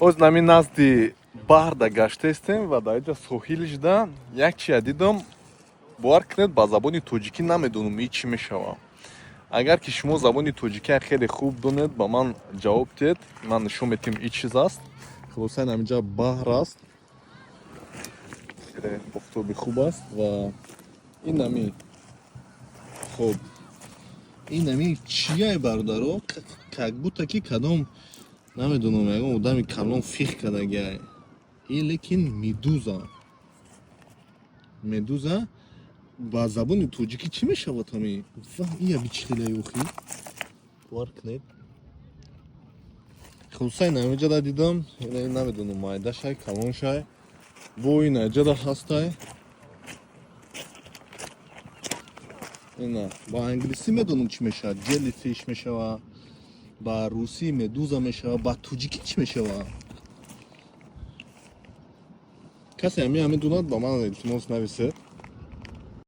ҳоз нами назди баҳрда гаштаестем ва дар инҷа соҳилишда як чия дидам, бовар кунед ба забони тоҷикӣ намедонам и чӣ мешавад. агар ки шумо забони тоҷикия хеле хуб донед ба ман ҷавоб диҳед, ман нишон медиҳам и чиз аст. хулоса наминҷа баҳр аст, хеле офтоби хуб аст ва ин нами хуб ин нами чияй бародаро как будто ки кадом намедонам ягон одами калон фиқ кардагиай. ин лекин медуза ба забони тоҷикӣ чӣ мешавад ҳами? ия бичхелаи охи бовар кунед. хулоса ин намиҷада дидам, намедонам майдашай калоншай, бо ин аҷада ҳастай. ина ба англисӣ медонам чӣ мешавад, jellyfish мешавад, ба русӣ медуза мешавад, ба тоҷикӣ чӣ мешавад? касе ҳами медонад ба ман илтимос нависед.